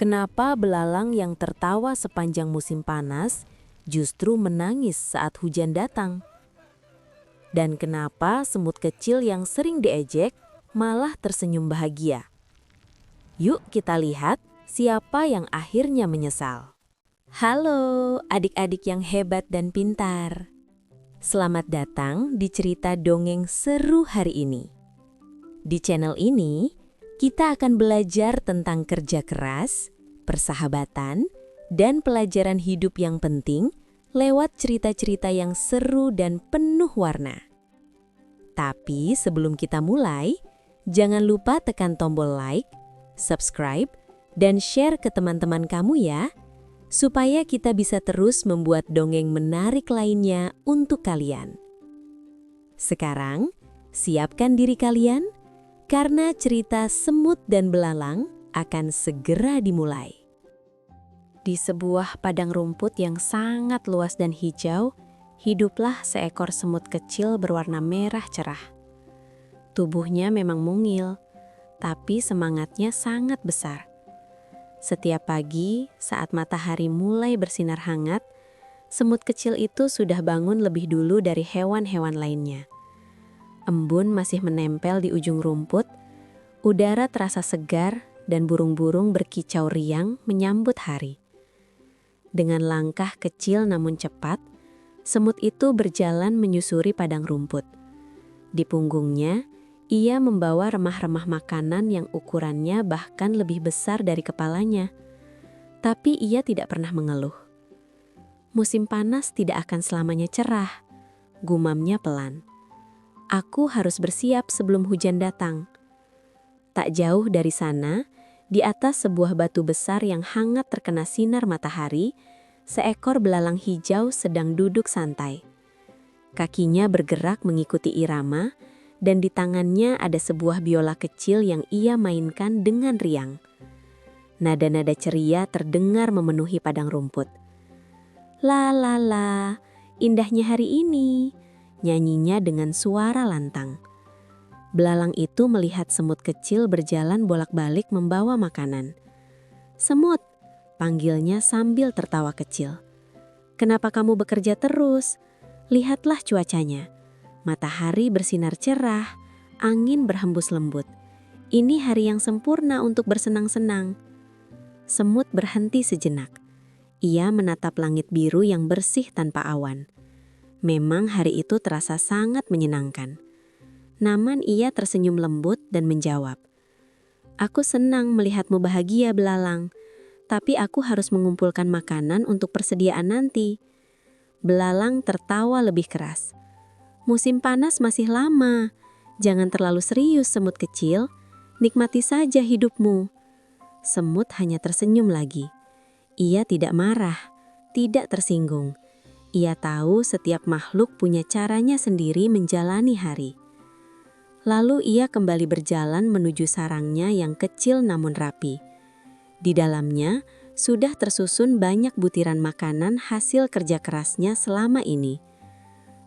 Kenapa belalang yang tertawa sepanjang musim panas justru menangis saat hujan datang? Dan kenapa semut kecil yang sering diejek malah tersenyum bahagia? Yuk kita lihat siapa yang akhirnya menyesal. Halo adik-adik yang hebat dan pintar. Selamat datang di cerita dongeng seru hari ini. Di channel ini, kita akan belajar tentang kerja keras, persahabatan, dan pelajaran hidup yang penting lewat cerita-cerita yang seru dan penuh warna. Tapi sebelum kita mulai, jangan lupa tekan tombol like, subscribe, dan share ke teman-teman kamu ya, supaya kita bisa terus membuat dongeng menarik lainnya untuk kalian. Sekarang, siapkan diri kalian, karena cerita semut dan belalang akan segera dimulai. Di sebuah padang rumput yang sangat luas dan hijau, hiduplah seekor semut kecil berwarna merah cerah. Tubuhnya memang mungil, tapi semangatnya sangat besar. Setiap pagi, saat matahari mulai bersinar hangat, semut kecil itu sudah bangun lebih dulu dari hewan-hewan lainnya. Embun masih menempel di ujung rumput, udara terasa segar dan burung-burung berkicau riang menyambut hari. Dengan langkah kecil namun cepat, semut itu berjalan menyusuri padang rumput. Di punggungnya, ia membawa remah-remah makanan yang ukurannya bahkan lebih besar dari kepalanya. Tapi ia tidak pernah mengeluh. Musim panas tidak akan selamanya cerah, gumamnya pelan. Aku harus bersiap sebelum hujan datang. Tak jauh dari sana, di atas sebuah batu besar yang hangat terkena sinar matahari, seekor belalang hijau sedang duduk santai. Kakinya bergerak mengikuti irama, dan di tangannya ada sebuah biola kecil yang ia mainkan dengan riang. Nada-nada ceria terdengar memenuhi padang rumput. La la la, indahnya hari ini, nyanyinya dengan suara lantang. Belalang itu melihat semut kecil berjalan bolak-balik membawa makanan. "Semut," panggilnya sambil tertawa kecil. "Kenapa kamu bekerja terus? Lihatlah cuacanya. Matahari bersinar cerah, angin berhembus lembut. Ini hari yang sempurna untuk bersenang-senang." Semut berhenti sejenak. Ia menatap langit biru yang bersih tanpa awan. Memang hari itu terasa sangat menyenangkan. Namun ia tersenyum lembut dan menjawab, "Aku senang melihatmu bahagia, belalang. Tapi aku harus mengumpulkan makanan untuk persediaan nanti." Belalang tertawa lebih keras. "Musim panas masih lama. Jangan terlalu serius, semut kecil. Nikmati saja hidupmu." Semut hanya tersenyum lagi. Ia tidak marah, tidak tersinggung. Ia tahu setiap makhluk punya caranya sendiri menjalani hari. Lalu ia kembali berjalan menuju sarangnya yang kecil namun rapi. Di dalamnya sudah tersusun banyak butiran makanan hasil kerja kerasnya selama ini.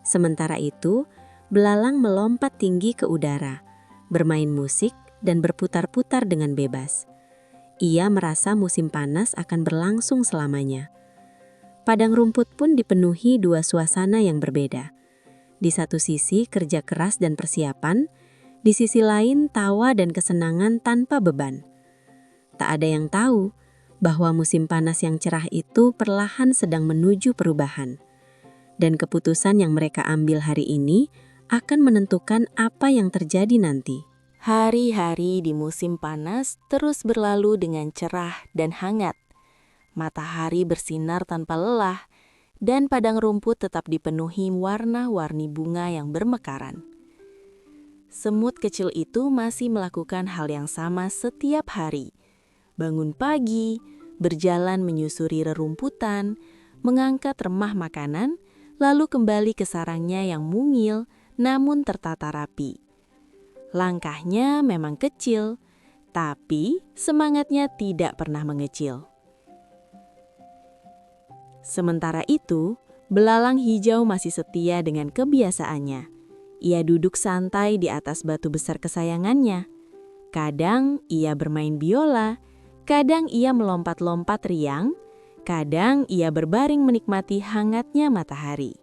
Sementara itu, belalang melompat tinggi ke udara, bermain musik dan berputar-putar dengan bebas. Ia merasa musim panas akan berlangsung selamanya. Padang rumput pun dipenuhi dua suasana yang berbeda. Di satu sisi kerja keras dan persiapan, di sisi lain tawa dan kesenangan tanpa beban. Tak ada yang tahu bahwa musim panas yang cerah itu perlahan sedang menuju perubahan. Dan keputusan yang mereka ambil hari ini akan menentukan apa yang terjadi nanti. Hari-hari di musim panas terus berlalu dengan cerah dan hangat. Matahari bersinar tanpa lelah, dan padang rumput tetap dipenuhi warna-warni bunga yang bermekaran. Semut kecil itu masih melakukan hal yang sama setiap hari. Bangun pagi, berjalan menyusuri rerumputan, mengangkat remah makanan, lalu kembali ke sarangnya yang mungil namun tertata rapi. Langkahnya memang kecil, tapi semangatnya tidak pernah mengecil. Sementara itu, belalang hijau masih setia dengan kebiasaannya. Ia duduk santai di atas batu besar kesayangannya. Kadang ia bermain biola, Kadang ia melompat-lompat riang, kadang ia berbaring menikmati hangatnya matahari.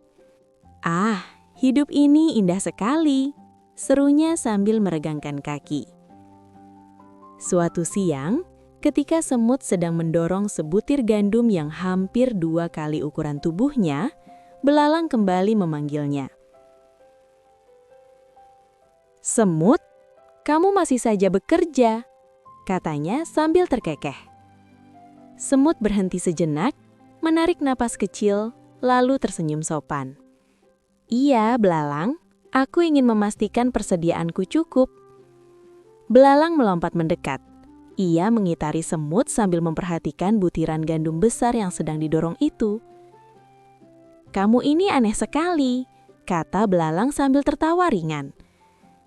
"Ah, hidup ini indah sekali," serunya sambil meregangkan kaki. Suatu siang, ketika semut sedang mendorong sebutir gandum yang hampir 2 kali ukuran tubuhnya, belalang kembali memanggilnya. "Semut, kamu masih saja bekerja," katanya sambil terkekeh. Semut berhenti sejenak, menarik napas kecil, lalu tersenyum sopan. "Iya, belalang, aku ingin memastikan persediaanku cukup." Belalang melompat mendekat. Ia mengitari semut sambil memperhatikan butiran gandum besar yang sedang didorong itu. "Kamu ini aneh sekali," kata belalang sambil tertawa ringan.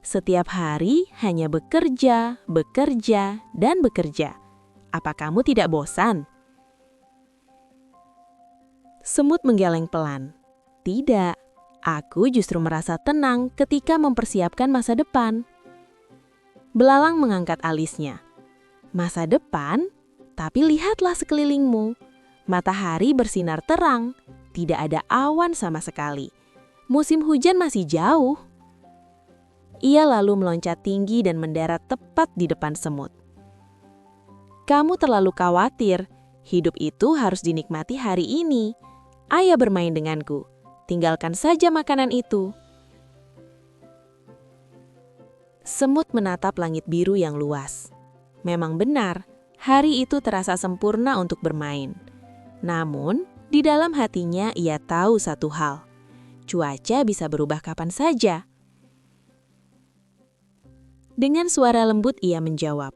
"Setiap hari hanya bekerja, bekerja, dan bekerja. Apa kamu tidak bosan?" Semut menggeleng pelan. "Tidak, aku justru merasa tenang ketika mempersiapkan masa depan." Belalang mengangkat alisnya. "Masa depan? Tapi lihatlah sekelilingmu. Matahari bersinar terang, tidak ada awan sama sekali. Musim hujan masih jauh." Ia lalu meloncat tinggi dan mendarat tepat di depan semut. "Kamu terlalu khawatir. Hidup itu harus dinikmati hari ini. Ayo bermain denganku. Tinggalkan saja makanan itu." Semut menatap langit biru yang luas. Memang benar, hari itu terasa sempurna untuk bermain. Namun, di dalam hatinya ia tahu satu hal. Cuaca bisa berubah kapan saja. Dengan suara lembut ia menjawab,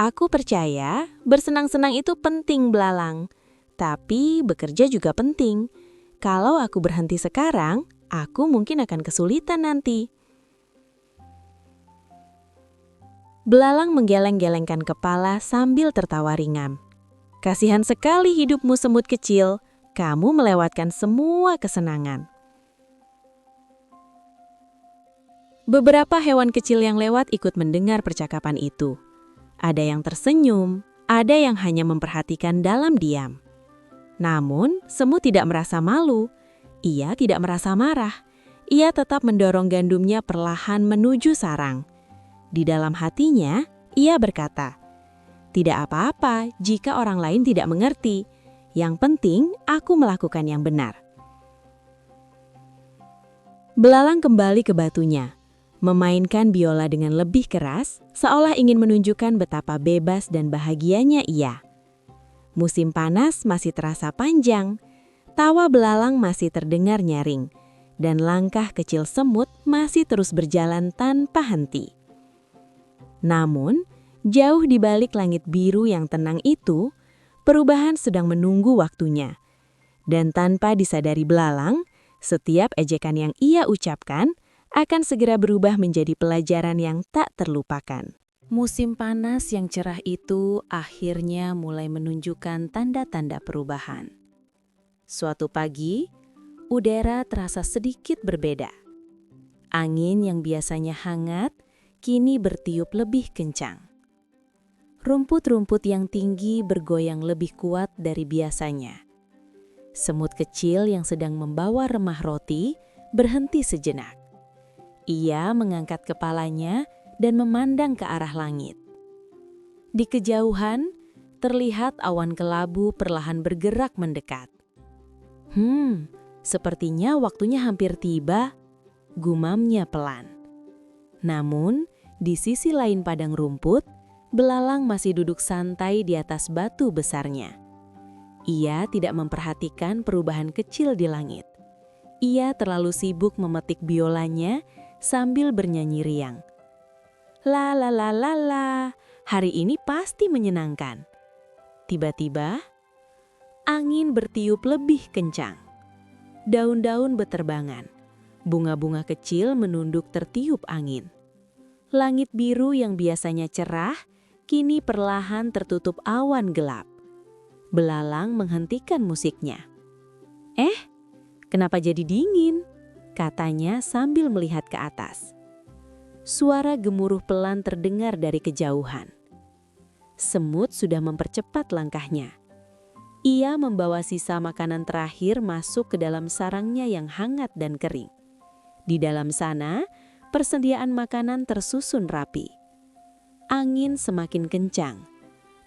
"Aku percaya bersenang-senang itu penting, belalang. Tapi bekerja juga penting. Kalau aku berhenti sekarang, aku mungkin akan kesulitan nanti." Belalang menggeleng-gelengkan kepala sambil tertawa ringan. "Kasihan sekali hidupmu, semut kecil. Kamu melewatkan semua kesenangan." Beberapa hewan kecil yang lewat ikut mendengar percakapan itu. Ada yang tersenyum, ada yang hanya memperhatikan dalam diam. Namun, semut tidak merasa malu. Ia tidak merasa marah. Ia tetap mendorong gandumnya perlahan menuju sarang. Di dalam hatinya, ia berkata, "Tidak apa-apa jika orang lain tidak mengerti. Yang penting, aku melakukan yang benar." Belalang kembali ke batunya, memainkan biola dengan lebih keras, seolah ingin menunjukkan betapa bebas dan bahagianya ia. Musim panas masih terasa panjang, tawa belalang masih terdengar nyaring, dan langkah kecil semut masih terus berjalan tanpa henti. Namun, jauh di balik langit biru yang tenang itu, perubahan sedang menunggu waktunya. Dan tanpa disadari belalang, setiap ejekan yang ia ucapkan akan segera berubah menjadi pelajaran yang tak terlupakan. Musim panas yang cerah itu akhirnya mulai menunjukkan tanda-tanda perubahan. Suatu pagi, udara terasa sedikit berbeda. Angin yang biasanya hangat, kini bertiup lebih kencang. Rumput-rumput yang tinggi bergoyang lebih kuat dari biasanya. Semut kecil yang sedang membawa remah roti berhenti sejenak. Ia mengangkat kepalanya dan memandang ke arah langit. Di kejauhan, terlihat awan kelabu perlahan bergerak mendekat. Sepertinya waktunya hampir tiba," gumamnya pelan. Namun, di sisi lain padang rumput, belalang masih duduk santai di atas batu besarnya. Ia tidak memperhatikan perubahan kecil di langit. Ia terlalu sibuk memetik biolanya sambil bernyanyi riang. "La la la la la, hari ini pasti menyenangkan." Tiba-tiba, angin bertiup lebih kencang. Daun-daun beterbangan. Bunga-bunga kecil menunduk tertiup angin. Langit biru yang biasanya cerah, kini perlahan tertutup awan gelap. Belalang menghentikan musiknya. Kenapa jadi dingin?" katanya sambil melihat ke atas. Suara gemuruh pelan terdengar dari kejauhan. Semut sudah mempercepat langkahnya. Ia membawa sisa makanan terakhir masuk ke dalam sarangnya yang hangat dan kering. Di dalam sana, persediaan makanan tersusun rapi. Angin semakin kencang.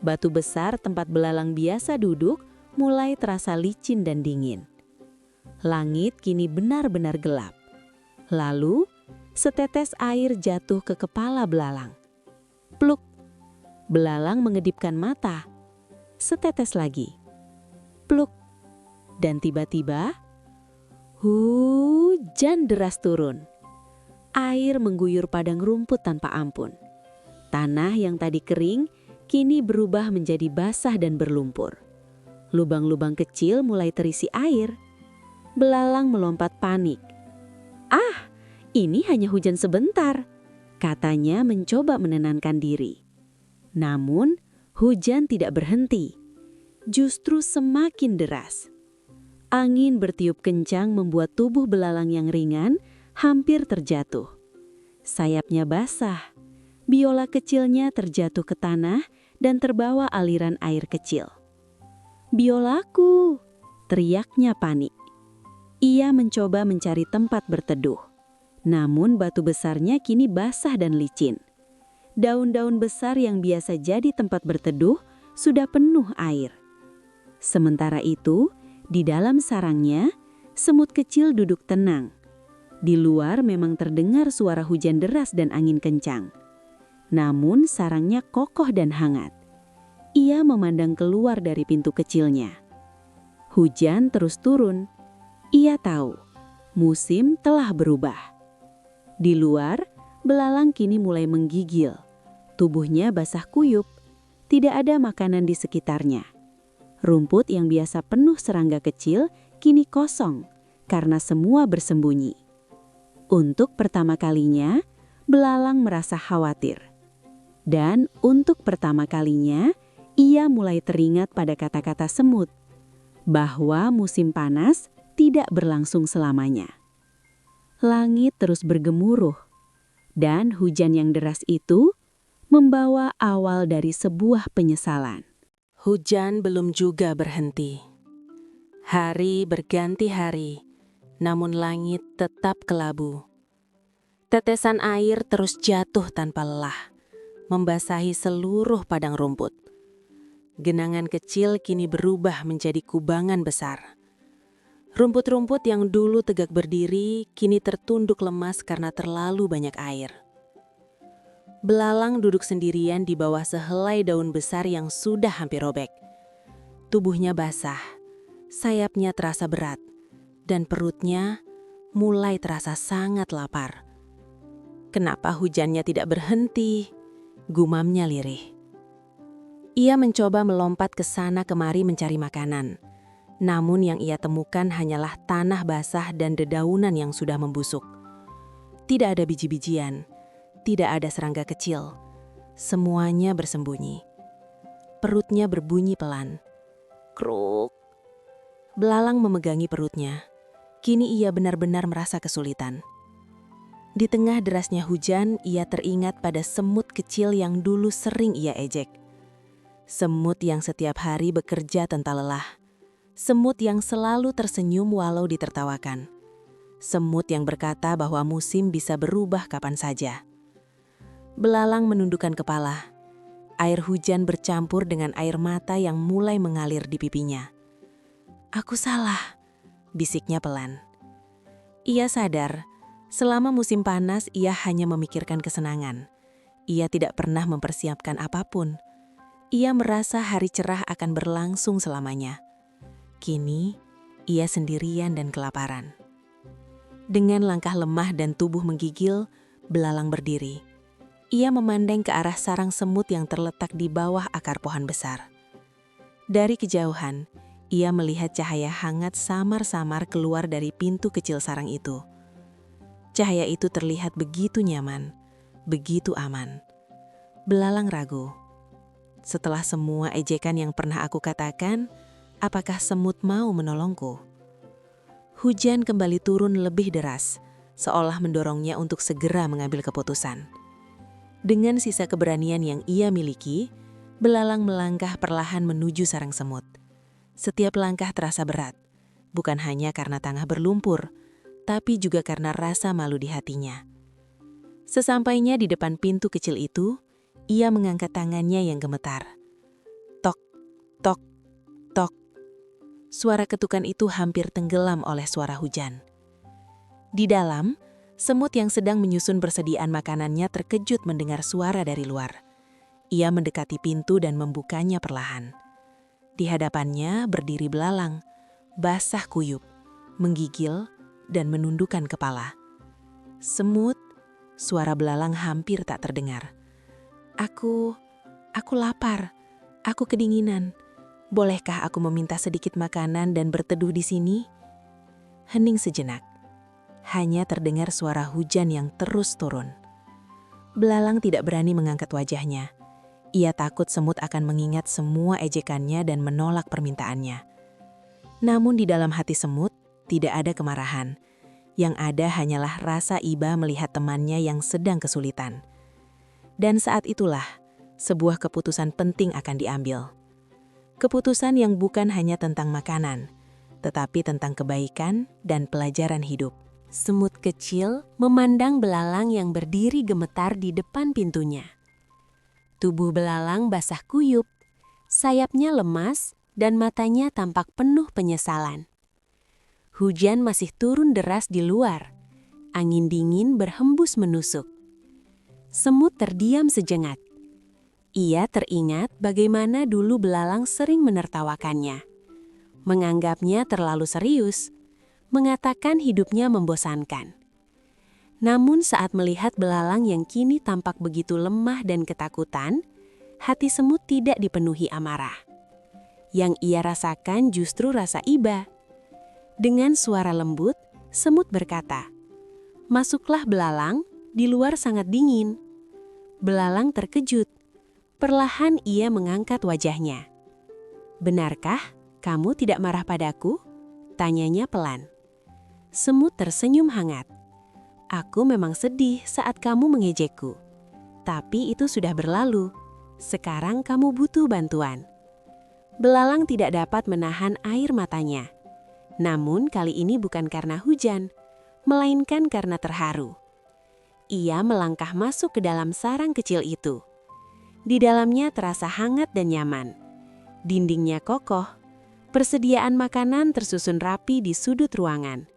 Batu besar tempat belalang biasa duduk mulai terasa licin dan dingin. Langit kini benar-benar gelap. Lalu, setetes air jatuh ke kepala belalang. Pluk! Belalang mengedipkan mata. Setetes lagi. Pluk! Dan tiba-tiba, hujan deras turun. Air mengguyur padang rumput tanpa ampun. Tanah yang tadi kering, kini berubah menjadi basah dan berlumpur. Lubang-lubang kecil mulai terisi air. Belalang melompat panik. "Ah, ini hanya hujan sebentar," katanya mencoba menenangkan diri. Namun, hujan tidak berhenti. Justru semakin deras. Angin bertiup kencang membuat tubuh belalang yang ringan hampir terjatuh. Sayapnya basah. Biola kecilnya terjatuh ke tanah dan terbawa aliran air kecil. "Biolaku!" teriaknya panik. Ia mencoba mencari tempat berteduh. Namun batu besarnya kini basah dan licin. Daun-daun besar yang biasa jadi tempat berteduh sudah penuh air. Sementara itu, di dalam sarangnya, semut kecil duduk tenang. Di luar memang terdengar suara hujan deras dan angin kencang. Namun sarangnya kokoh dan hangat. Ia memandang keluar dari pintu kecilnya. Hujan terus turun. Ia tahu, musim telah berubah. Di luar, belalang kini mulai menggigil. Tubuhnya basah kuyup. Tidak ada makanan di sekitarnya. Rumput yang biasa penuh serangga kecil kini kosong karena semua bersembunyi. Untuk pertama kalinya, belalang merasa khawatir. Dan untuk pertama kalinya, ia mulai teringat pada kata-kata semut, bahwa musim panas tidak berlangsung selamanya. Langit terus bergemuruh, dan hujan yang deras itu membawa awal dari sebuah penyesalan. Hujan belum juga berhenti. Hari berganti hari, namun langit tetap kelabu. Tetesan air terus jatuh tanpa lelah, membasahi seluruh padang rumput. Genangan kecil kini berubah menjadi kubangan besar. Rumput-rumput yang dulu tegak berdiri kini tertunduk lemas karena terlalu banyak air. Belalang duduk sendirian di bawah sehelai daun besar yang sudah hampir robek. Tubuhnya basah, sayapnya terasa berat, dan perutnya mulai terasa sangat lapar. Kenapa hujannya tidak berhenti? Gumamnya lirih. Ia mencoba melompat ke sana kemari mencari makanan. Namun yang ia temukan hanyalah tanah basah dan dedaunan yang sudah membusuk. Tidak ada biji-bijian, tidak ada serangga kecil. Semuanya bersembunyi. Perutnya berbunyi pelan. Kruk. Belalang memegangi perutnya. Kini ia benar-benar merasa kesulitan. Di tengah derasnya hujan, ia teringat pada semut kecil yang dulu sering ia ejek. Semut yang setiap hari bekerja tanpa lelah. Semut yang selalu tersenyum walau ditertawakan. Semut yang berkata bahwa musim bisa berubah kapan saja. Belalang menundukkan kepala. Air hujan bercampur dengan air mata yang mulai mengalir di pipinya. "Aku salah," bisiknya pelan. Ia sadar, selama musim panas ia hanya memikirkan kesenangan. Ia tidak pernah mempersiapkan apapun. Ia merasa hari cerah akan berlangsung selamanya. Kini, ia sendirian dan kelaparan. Dengan langkah lemah dan tubuh menggigil, belalang berdiri. Ia memandang ke arah sarang semut yang terletak di bawah akar pohon besar. Dari kejauhan, ia melihat cahaya hangat samar-samar keluar dari pintu kecil sarang itu. Cahaya itu terlihat begitu nyaman, begitu aman. Belalang ragu. Setelah semua ejekan yang pernah aku katakan, apakah semut mau menolongku? Hujan kembali turun lebih deras, seolah mendorongnya untuk segera mengambil keputusan. Dengan sisa keberanian yang ia miliki, Belalang melangkah perlahan menuju sarang semut. Setiap langkah terasa berat, bukan hanya karena tanah berlumpur, tapi juga karena rasa malu di hatinya. Sesampainya di depan pintu kecil itu, ia mengangkat tangannya yang gemetar. Tok, tok, tok. Suara ketukan itu hampir tenggelam oleh suara hujan. Di dalam, semut yang sedang menyusun persediaan makanannya terkejut mendengar suara dari luar. Ia mendekati pintu dan membukanya perlahan. Di hadapannya berdiri belalang, basah kuyup, menggigil, dan menundukkan kepala. Semut, suara belalang hampir tak terdengar. Aku lapar, aku kedinginan. Bolehkah aku meminta sedikit makanan dan berteduh di sini? Hening sejenak. Hanya terdengar suara hujan yang terus turun. Belalang tidak berani mengangkat wajahnya. Ia takut semut akan mengingat semua ejekannya dan menolak permintaannya. Namun di dalam hati semut tidak ada kemarahan. Yang ada hanyalah rasa iba melihat temannya yang sedang kesulitan. Dan saat itulah sebuah keputusan penting akan diambil. Keputusan yang bukan hanya tentang makanan, tetapi tentang kebaikan dan pelajaran hidup. Semut kecil memandang belalang yang berdiri gemetar di depan pintunya. Tubuh belalang basah kuyup, sayapnya lemas, dan matanya tampak penuh penyesalan. Hujan masih turun deras di luar, angin dingin berhembus menusuk. Semut terdiam sejenak. Ia teringat bagaimana dulu belalang sering menertawakannya, menganggapnya terlalu serius, mengatakan hidupnya membosankan. Namun saat melihat belalang yang kini tampak begitu lemah dan ketakutan, hati semut tidak dipenuhi amarah. Yang ia rasakan justru rasa iba. Dengan suara lembut, semut berkata, "Masuklah belalang, di luar sangat dingin." Belalang terkejut. Perlahan ia mengangkat wajahnya. "Benarkah kamu tidak marah padaku?" tanyanya pelan. Semut tersenyum hangat. "Aku memang sedih saat kamu mengejekku. Tapi itu sudah berlalu. Sekarang kamu butuh bantuan." Belalang tidak dapat menahan air matanya. Namun kali ini bukan karena hujan, melainkan karena terharu. Ia melangkah masuk ke dalam sarang kecil itu. Di dalamnya terasa hangat dan nyaman. Dindingnya kokoh, persediaan makanan tersusun rapi di sudut ruangan.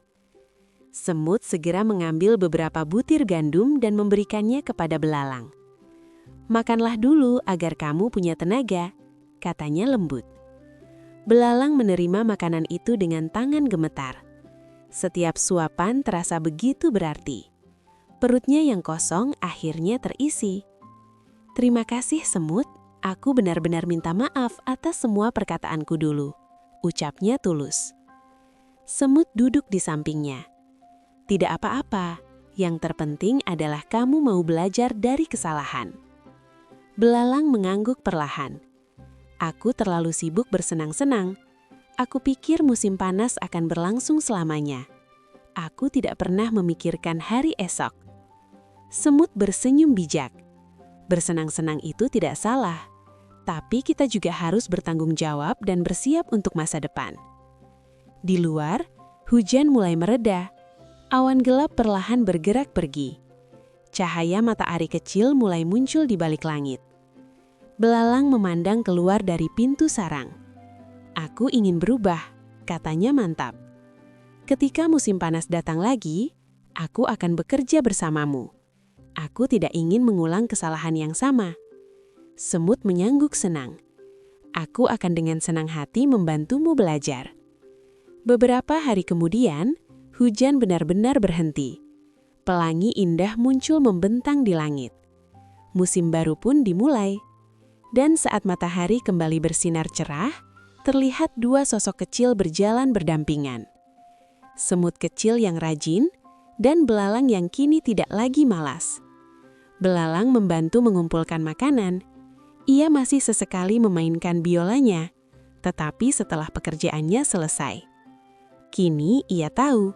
Semut segera mengambil beberapa butir gandum dan memberikannya kepada belalang. "Makanlah dulu agar kamu punya tenaga," katanya lembut. Belalang menerima makanan itu dengan tangan gemetar. Setiap suapan terasa begitu berarti. Perutnya yang kosong akhirnya terisi. "Terima kasih semut, aku benar-benar minta maaf atas semua perkataanku dulu," ucapnya tulus. Semut duduk di sampingnya. "Tidak apa-apa, yang terpenting adalah kamu mau belajar dari kesalahan." Belalang mengangguk perlahan. "Aku terlalu sibuk bersenang-senang. Aku pikir musim panas akan berlangsung selamanya. Aku tidak pernah memikirkan hari esok." Semut bersenyum bijak. Bersenang-senang itu tidak salah, tapi kita juga harus bertanggung jawab dan bersiap untuk masa depan. Di luar, hujan mulai mereda. Awan gelap perlahan bergerak pergi. Cahaya matahari kecil mulai muncul di balik langit. Belalang memandang keluar dari pintu sarang. "Aku ingin berubah," katanya mantap. "Ketika musim panas datang lagi, aku akan bekerja bersamamu. Aku tidak ingin mengulang kesalahan yang sama." Semut menyangguk senang. "Aku akan dengan senang hati membantumu belajar." Beberapa hari kemudian, hujan benar-benar berhenti. Pelangi indah muncul membentang di langit. Musim baru pun dimulai. Dan saat matahari kembali bersinar cerah, terlihat dua sosok kecil berjalan berdampingan. Semut kecil yang rajin dan belalang yang kini tidak lagi malas. Belalang membantu mengumpulkan makanan. Ia masih sesekali memainkan biolanya, tetapi setelah pekerjaannya selesai. Kini ia tahu,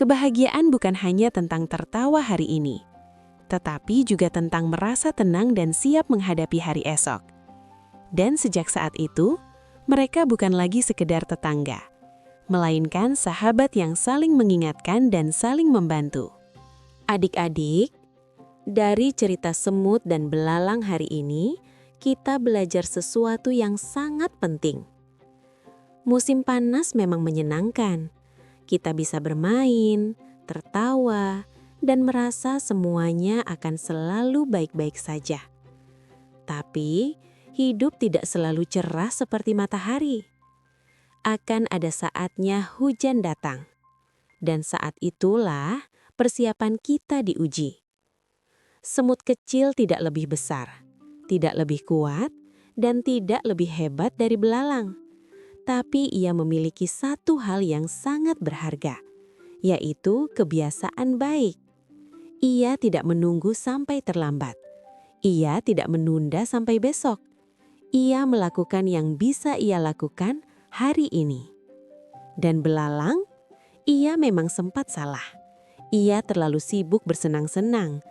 kebahagiaan bukan hanya tentang tertawa hari ini, tetapi juga tentang merasa tenang dan siap menghadapi hari esok. Dan sejak saat itu, mereka bukan lagi sekedar tetangga, melainkan sahabat yang saling mengingatkan dan saling membantu. Adik-adik, dari cerita semut dan belalang hari ini, kita belajar sesuatu yang sangat penting. Musim panas memang menyenangkan. Kita bisa bermain, tertawa, dan merasa semuanya akan selalu baik-baik saja. Tapi, hidup tidak selalu cerah seperti matahari. Akan ada saatnya hujan datang. Dan saat itulah persiapan kita diuji. Semut kecil tidak lebih besar, tidak lebih kuat, dan tidak lebih hebat dari belalang. Tapi ia memiliki satu hal yang sangat berharga, yaitu kebiasaan baik. Ia tidak menunggu sampai terlambat. Ia tidak menunda sampai besok. Ia melakukan yang bisa ia lakukan hari ini. Dan belalang, ia memang sempat salah. Ia terlalu sibuk bersenang-senang.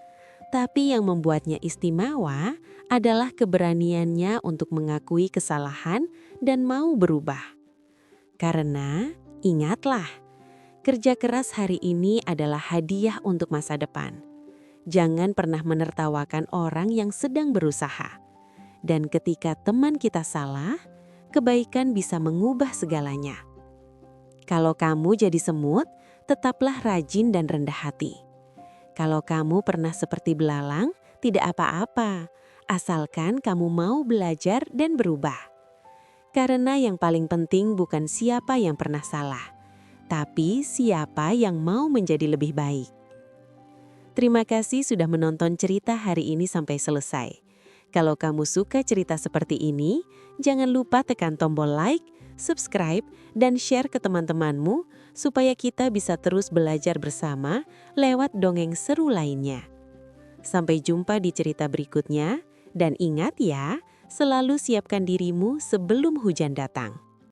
Tapi yang membuatnya istimewa adalah keberaniannya untuk mengakui kesalahan dan mau berubah. Karena, ingatlah, kerja keras hari ini adalah hadiah untuk masa depan. Jangan pernah menertawakan orang yang sedang berusaha. Dan ketika teman kita salah, kebaikan bisa mengubah segalanya. Kalau kamu jadi semut, tetaplah rajin dan rendah hati. Kalau kamu pernah seperti belalang, tidak apa-apa, asalkan kamu mau belajar dan berubah. Karena yang paling penting bukan siapa yang pernah salah, tapi siapa yang mau menjadi lebih baik. Terima kasih sudah menonton cerita hari ini sampai selesai. Kalau kamu suka cerita seperti ini, jangan lupa tekan tombol like, subscribe, dan share ke teman-temanmu supaya kita bisa terus belajar bersama lewat dongeng seru lainnya. Sampai jumpa di cerita berikutnya, dan ingat ya, selalu siapkan dirimu sebelum hujan datang.